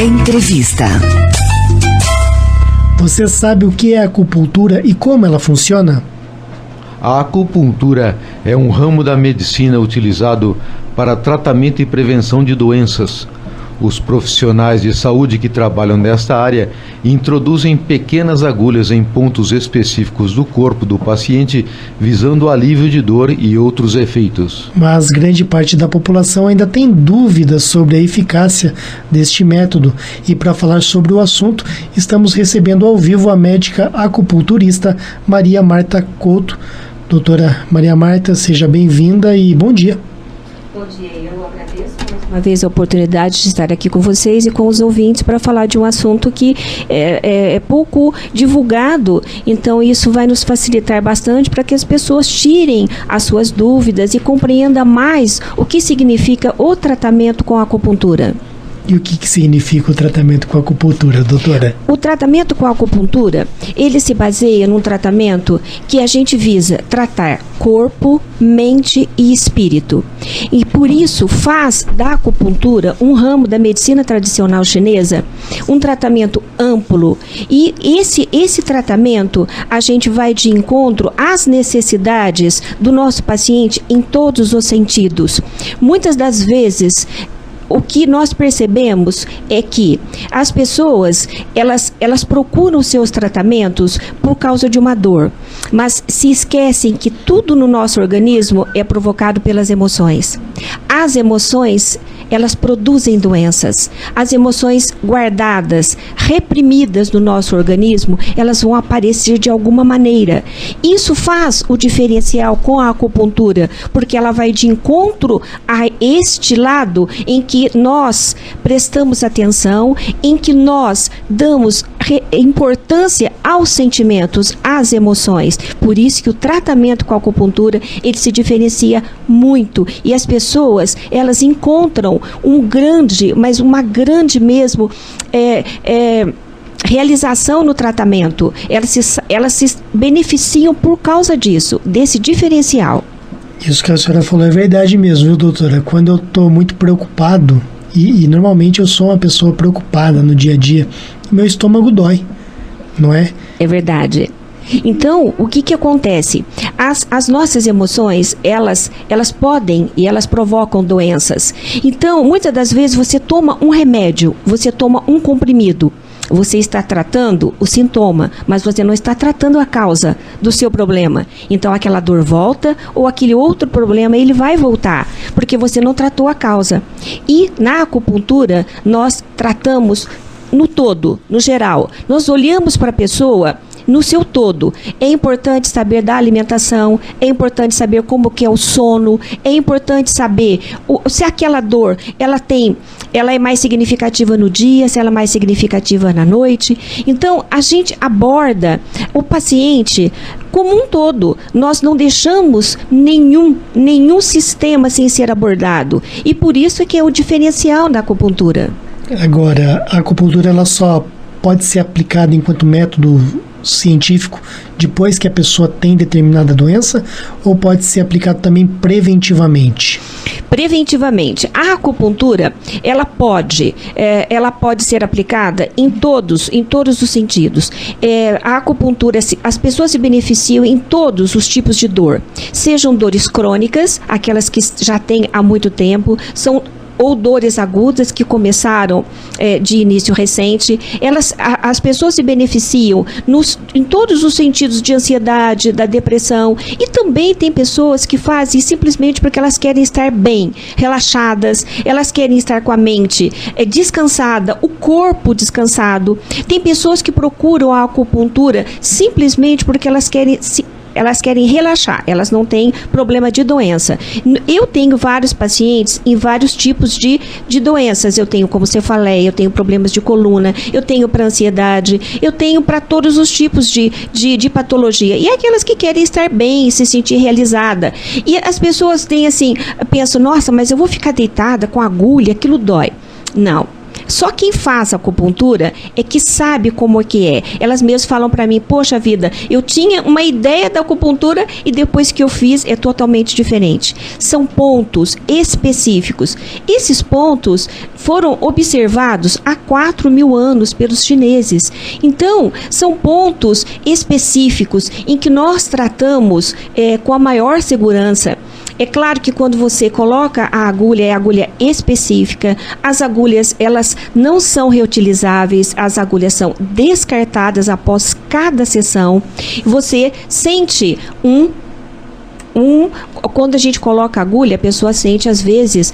Entrevista. Você sabe o que é acupuntura e como ela funciona? A acupuntura é um ramo da medicina utilizado para tratamento e prevenção de doenças. Os profissionais de saúde que trabalham nesta área introduzem pequenas agulhas em pontos específicos do corpo do paciente, visando o alívio de dor e outros efeitos. Mas grande parte da população ainda tem dúvidas sobre a eficácia deste método. E para falar sobre o assunto, estamos recebendo ao vivo a médica acupunturista Maria Marta Couto. Doutora Maria Marta, seja bem-vinda e bom dia. Bom dia, eu agradeço mais uma vez a oportunidade de estar aqui com vocês e com os ouvintes para falar de um assunto que é pouco divulgado, então isso vai nos facilitar bastante para que as pessoas tirem as suas dúvidas e compreendam mais o que significa o tratamento com a acupuntura. E o que significa o tratamento com a acupuntura, doutora? O tratamento com a acupuntura, ele se baseia num tratamento que a gente visa tratar corpo, mente e espírito. E por isso faz da acupuntura um ramo da medicina tradicional chinesa, um tratamento amplo. E esse tratamento a gente vai de encontro às necessidades do nosso paciente em todos os sentidos. Muitas das vezes, o que nós percebemos é que as pessoas, elas procuram seus tratamentos por causa de uma dor, mas se esquecem que tudo no nosso organismo é provocado pelas emoções. As emoções, elas produzem doenças. As emoções guardadas, reprimidas no nosso organismo, elas vão aparecer de alguma maneira. Isso faz o diferencial com a acupuntura, porque ela vai de encontro a este lado em que nós prestamos atenção, em que nós damos importância aos sentimentos, às emoções. Por isso que o tratamento com a acupuntura, ele se diferencia muito. E as pessoas, elas encontram uma grande mesmo realização no tratamento. Elas se beneficiam por causa disso, desse diferencial. Isso que a senhora falou é verdade mesmo, viu, doutora? Quando eu estou muito preocupado, e normalmente eu sou uma pessoa preocupada no dia a dia, meu estômago dói, não é? É verdade. Então, o que acontece? As nossas emoções, elas podem e elas provocam doenças. Então, muitas das vezes você toma um remédio, você toma um comprimido. Você está tratando o sintoma, mas você não está tratando a causa do seu problema. Então, aquela dor volta ou aquele outro problema, ele vai voltar, porque você não tratou a causa. E na acupuntura, nós tratamos no todo, no geral. Nós olhamos para a pessoa no seu todo. É importante saber da alimentação, é importante saber como que é o sono, é importante saber se aquela dor, ela é mais significativa no dia, se ela é mais significativa na noite. Então, a gente aborda o paciente como um todo. Nós não deixamos nenhum sistema sem ser abordado. E por isso é que é o diferencial da acupuntura. Agora, a acupuntura ela só pode ser aplicada enquanto método científico depois que a pessoa tem determinada doença, ou pode ser aplicado também preventivamente? Preventivamente. A acupuntura, ela pode ser aplicada em todos os sentidos. A acupuntura, as pessoas se beneficiam em todos os tipos de dor. Sejam dores crônicas, aquelas que já têm há muito tempo, ou dores agudas que começaram de início recente. As pessoas se beneficiam em todos os sentidos de ansiedade, da depressão, e também tem pessoas que fazem simplesmente porque elas querem estar bem, relaxadas, elas querem estar com a mente descansada, o corpo descansado. Tem pessoas que procuram a acupuntura simplesmente porque elas querem relaxar, elas não têm problema de doença. Eu tenho vários pacientes em vários tipos de doenças. Eu tenho, como você falou, eu tenho problemas de coluna, eu tenho para ansiedade, eu tenho para todos os tipos de patologia. E aquelas que querem estar bem, se sentir realizada. E as pessoas têm assim, pensam, nossa, mas eu vou ficar deitada com agulha, aquilo dói. Não. Só quem faz acupuntura é que sabe como é que é. Elas mesmas falam para mim, poxa vida, eu tinha uma ideia da acupuntura e depois que eu fiz é totalmente diferente. São pontos específicos. Esses pontos foram observados há 4.000 anos pelos chineses. Então, são pontos específicos em que nós tratamos com a maior segurança. É claro que quando você coloca a agulha, é agulha específica, as agulhas elas não são reutilizáveis, as agulhas são descartadas após cada sessão. Você sente quando a gente coloca a agulha, a pessoa sente às vezes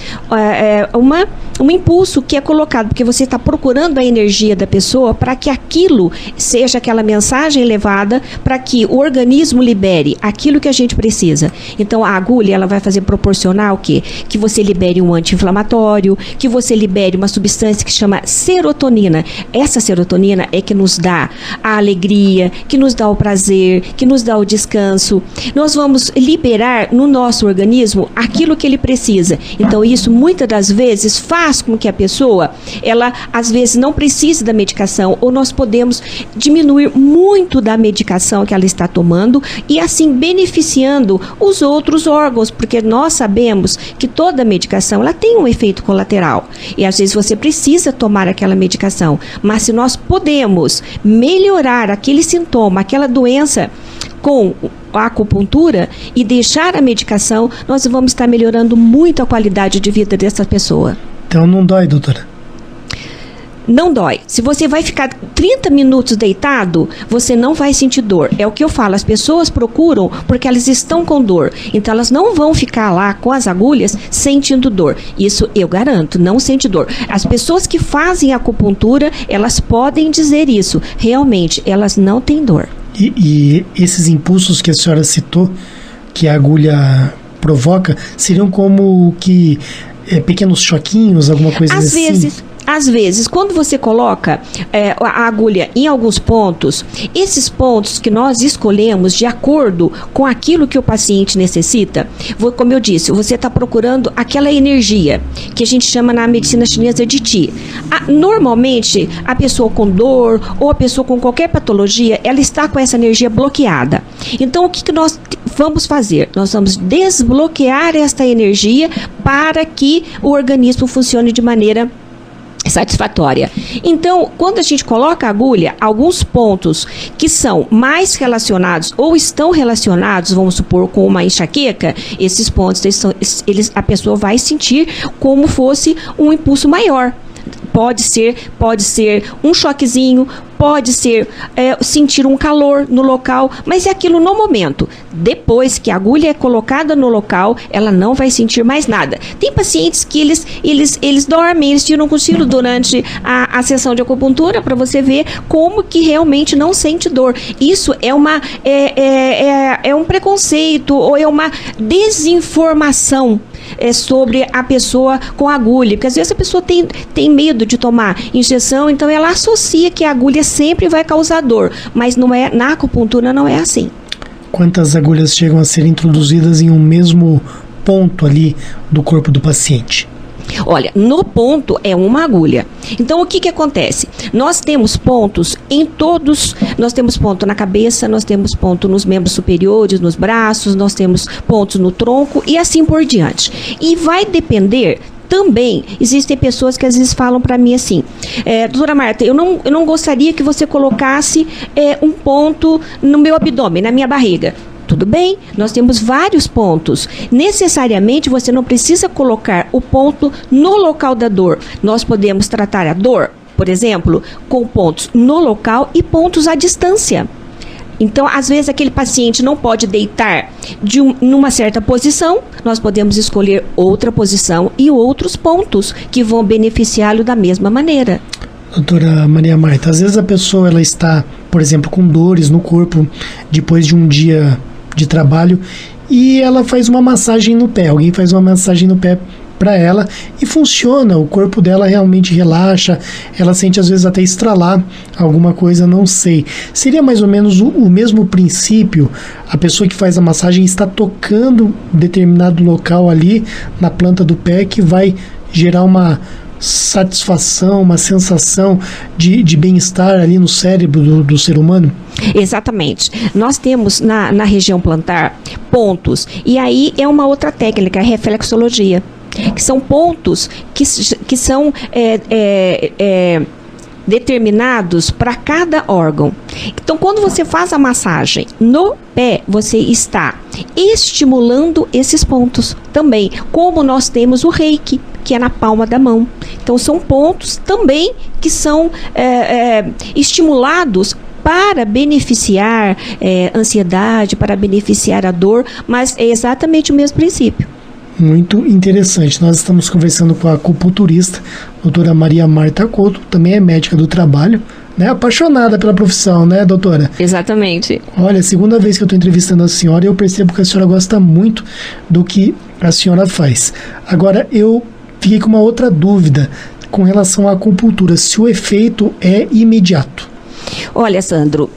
um impulso que é colocado, porque você está procurando a energia da pessoa para que aquilo seja aquela mensagem levada para que o organismo libere aquilo que a gente precisa. Então a agulha ela vai fazer proporcionar o quê? Que você libere um anti-inflamatório, que você libere uma substância que chama serotonina. Essa serotonina é que nos dá a alegria, que nos dá o prazer, que nos dá o descanso. Nós vamos liberar no nosso organismo aquilo que ele precisa. Então isso muitas das vezes faz com que a pessoa, ela às vezes não precise da medicação, ou nós podemos diminuir muito da medicação que ela está tomando e assim beneficiando os outros órgãos, porque nós sabemos que toda medicação ela tem um efeito colateral e às vezes você precisa tomar aquela medicação, mas se nós podemos melhorar aquele sintoma, aquela doença com a acupuntura e deixar a medicação, nós vamos estar melhorando muito a qualidade de vida dessa pessoa. Então não dói, doutora? Não dói. Se você vai ficar 30 minutos deitado, você não vai sentir dor. É o que eu falo, as pessoas procuram porque elas estão com dor. Então elas não vão ficar lá com as agulhas sentindo dor. Isso eu garanto, não sente dor. As pessoas que fazem acupuntura, elas podem dizer isso. Realmente, elas não têm dor. E esses impulsos que a senhora citou, que a agulha provoca, seriam como que pequenos choquinhos, alguma coisa assim? Às vezes, quando você coloca a agulha em alguns pontos, esses pontos que nós escolhemos de acordo com aquilo que o paciente necessita, como eu disse, você está procurando aquela energia que a gente chama na medicina chinesa de Qi. Normalmente, a pessoa com dor ou a pessoa com qualquer patologia, ela está com essa energia bloqueada. Então, o que nós vamos fazer? Nós vamos desbloquear esta energia para que o organismo funcione de maneira satisfatória. Então, quando a gente coloca a agulha, alguns pontos que são mais relacionados ou estão relacionados, vamos supor, com uma enxaqueca, esses pontos, a pessoa vai sentir como fosse um impulso maior. Pode ser um choquezinho, pode ser sentir um calor no local, mas é aquilo no momento. Depois que a agulha é colocada no local, ela não vai sentir mais nada. Tem pacientes que eles dormem, eles tiram um cochilo durante a sessão de acupuntura para você ver como que realmente não sente dor. Isso é um preconceito ou é uma desinformação sobre a pessoa com agulha, porque às vezes a pessoa tem medo de tomar injeção, então ela associa que a agulha sempre vai causar dor, mas não é, na acupuntura não é assim. Quantas agulhas chegam a ser introduzidas em um mesmo ponto ali do corpo do paciente? Olha, no ponto é uma agulha. Então, o que acontece? Nós temos pontos em todos, nós temos ponto na cabeça, nós temos ponto nos membros superiores, nos braços, nós temos pontos no tronco e assim por diante. E vai depender também, existem pessoas que às vezes falam para mim assim, doutora Marta, eu não gostaria que você colocasse um ponto no meu abdômen, na minha barriga. Tudo bem, nós temos vários pontos. Necessariamente você não precisa colocar o ponto no local da dor. Nós podemos tratar a dor, por exemplo, com pontos no local e pontos à distância. Então, às vezes, aquele paciente não pode deitar numa certa posição, nós podemos escolher outra posição e outros pontos que vão beneficiá-lo da mesma maneira. Doutora Maria Marta, às vezes a pessoa ela está, por exemplo, com dores no corpo depois de um dia de trabalho e ela faz uma massagem no pé, alguém faz uma massagem no pé para ela e funciona, o corpo dela realmente relaxa, ela sente às vezes até estralar alguma coisa, não sei. Seria mais ou menos o mesmo princípio, a pessoa que faz a massagem está tocando determinado local ali na planta do pé que vai gerar uma satisfação, uma sensação de bem-estar ali no cérebro do ser humano? Exatamente. Nós temos na região plantar pontos, e aí é uma outra técnica, a reflexologia, que são pontos que são determinados para cada órgão. Então, quando você faz a massagem no pé, você está estimulando esses pontos também, como nós temos o reiki, que é na palma da mão. Então, são pontos também que são estimulados para beneficiar ansiedade, para beneficiar a dor, mas é exatamente o mesmo princípio. Muito interessante. Nós estamos conversando com a acupunturista, doutora Maria Marta Couto, também é médica do trabalho, né? Apaixonada pela profissão, né, doutora? Exatamente. Olha, a segunda vez que eu estou entrevistando a senhora, eu percebo que a senhora gosta muito do que a senhora faz. Agora, eu fiquei com uma outra dúvida com relação à acupuntura, se o efeito é imediato. Olha, Sandro,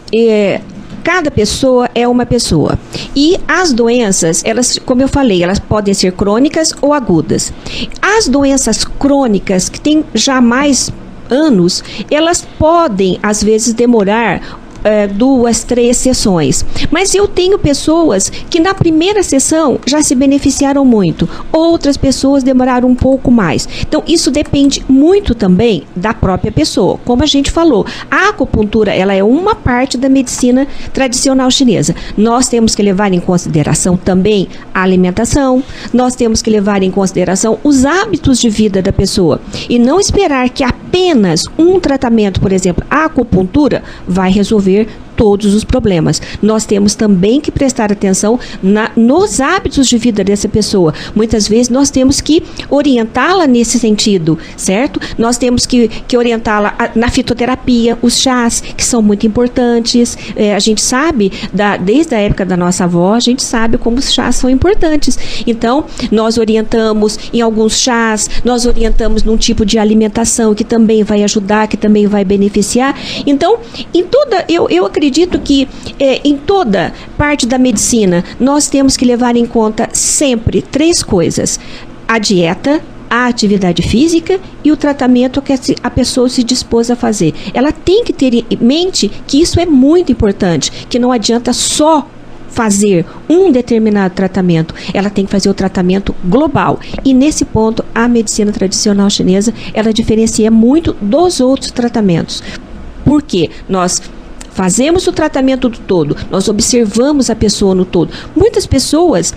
cada pessoa é uma pessoa. E as doenças, elas, como eu falei, elas podem ser crônicas ou agudas. As doenças crônicas, que têm já mais anos, elas podem, às vezes, demorar 2, 3 sessões. Mas eu tenho pessoas que na primeira sessão já se beneficiaram muito. Outras pessoas demoraram um pouco mais. Então, isso depende muito também da própria pessoa. Como a gente falou, a acupuntura, ela é uma parte da medicina tradicional chinesa. Nós temos que levar em consideração também a alimentação, nós temos que levar em consideração os hábitos de vida da pessoa. E não esperar que apenas um tratamento, por exemplo, a acupuntura, vai resolver todos os problemas. Nós temos também que prestar atenção nos hábitos de vida dessa pessoa. Muitas vezes nós temos que orientá-la nesse sentido, certo? Nós temos que orientá-la na fitoterapia, os chás, que são muito importantes. A gente sabe, desde a época da nossa avó, a gente sabe como os chás são importantes. Então, nós orientamos em alguns chás, nós orientamos num tipo de alimentação que também vai ajudar, que também vai beneficiar. Então, eu acredito que em toda parte da medicina nós temos que levar em conta sempre 3 coisas: a dieta, a atividade física e o tratamento que a pessoa se dispôs a fazer. Ela tem que ter em mente que isso é muito importante, que não adianta só fazer um determinado tratamento, ela tem que fazer o tratamento global. E nesse ponto, a medicina tradicional chinesa, ela diferencia muito dos outros tratamentos. Porque nós fazemos o tratamento do todo, nós observamos a pessoa no todo. Muitas pessoas,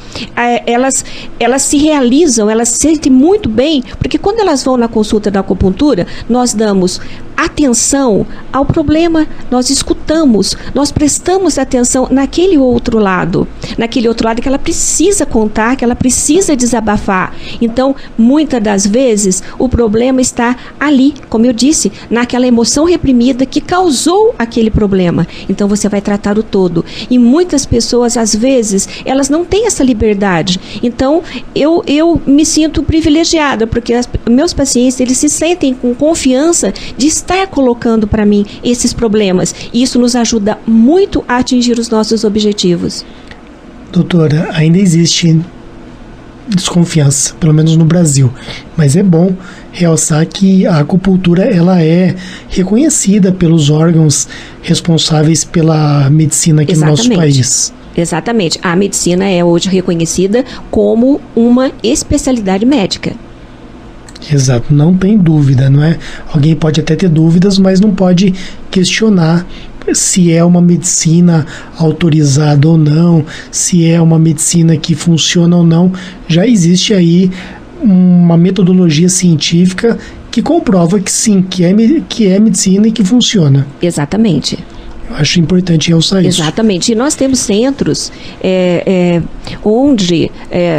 elas se realizam, elas se sentem muito bem, porque quando elas vão na consulta da acupuntura, nós damos atenção ao problema, nós escutamos, nós prestamos atenção naquele outro lado que ela precisa contar, que ela precisa desabafar. Então, muitas das vezes, o problema está ali, como eu disse, naquela emoção reprimida que causou aquele problema. Então, você vai tratar o todo. E muitas pessoas, às vezes, elas não têm essa liberdade. Então, eu me sinto privilegiada, porque meus pacientes, eles se sentem com confiança de estar colocando para mim esses problemas. E isso nos ajuda muito a atingir os nossos objetivos. Doutora, ainda existe desconfiança, pelo menos no Brasil, mas é bom realçar que a acupuntura ela é reconhecida pelos órgãos responsáveis pela medicina aqui Exatamente. no nosso país. Exatamente. A medicina é hoje reconhecida como uma especialidade médica. Exato, não tem dúvida, não é? Alguém pode até ter dúvidas, mas não pode questionar se é uma medicina autorizada ou não, se é uma medicina que funciona ou não. Já existe aí uma metodologia científica que comprova que sim, que é medicina e que funciona. Exatamente. Eu acho importante realçar isso. Exatamente. E nós temos centros onde,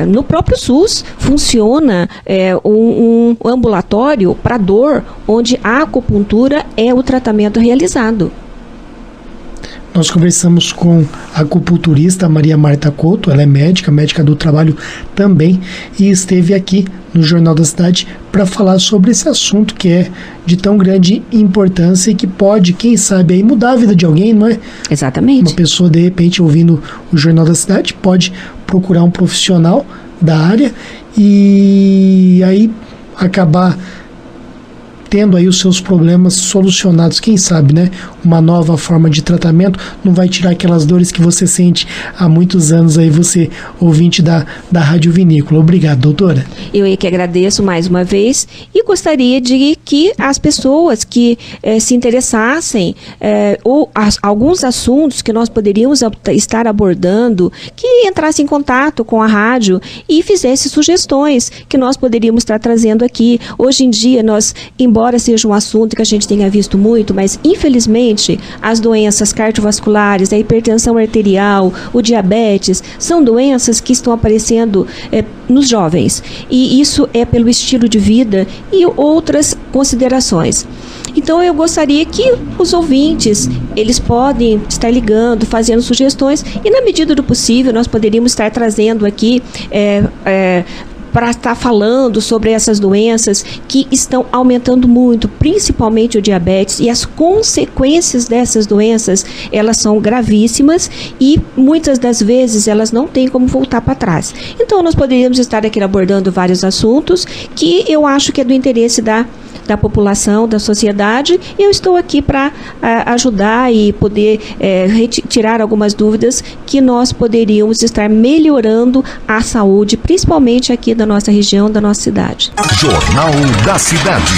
no próprio SUS, funciona um ambulatório para dor, onde a acupuntura é o tratamento realizado. Nós conversamos com a acupunturista Maria Marta Couto, ela é médica do trabalho também, e esteve aqui no Jornal da Cidade para falar sobre esse assunto que é de tão grande importância e que pode, quem sabe, aí mudar a vida de alguém, não é? Exatamente. Uma pessoa, de repente, ouvindo o Jornal da Cidade, pode procurar um profissional da área e aí acabar tendo aí os seus problemas solucionados. Quem sabe, né? Uma nova forma de tratamento não vai tirar aquelas dores que você sente há muitos anos aí, você, ouvinte da Rádio Vinícola. Obrigado, doutora. Eu é que agradeço mais uma vez e gostaria de que as pessoas que se interessassem ou alguns assuntos que nós poderíamos estar abordando, que entrassem em contato com a rádio e fizessem sugestões que nós poderíamos estar trazendo aqui. Hoje em dia, embora seja um assunto que a gente tenha visto muito, mas infelizmente as doenças cardiovasculares, a hipertensão arterial, o diabetes, são doenças que estão aparecendo nos jovens. E isso é pelo estilo de vida e outras considerações. Então eu gostaria que os ouvintes, eles podem estar ligando, fazendo sugestões e na medida do possível nós poderíamos estar trazendo aqui para estar falando sobre essas doenças que estão aumentando muito, principalmente o diabetes, e as consequências dessas doenças, elas são gravíssimas e muitas das vezes elas não têm como voltar para trás. Então nós poderíamos estar aqui abordando vários assuntos que eu acho que é do interesse da população, da sociedade, e eu estou aqui para ajudar e poder retirar algumas dúvidas que nós poderíamos estar melhorando a saúde, principalmente aqui da nossa região, da nossa cidade. Jornal da Cidade.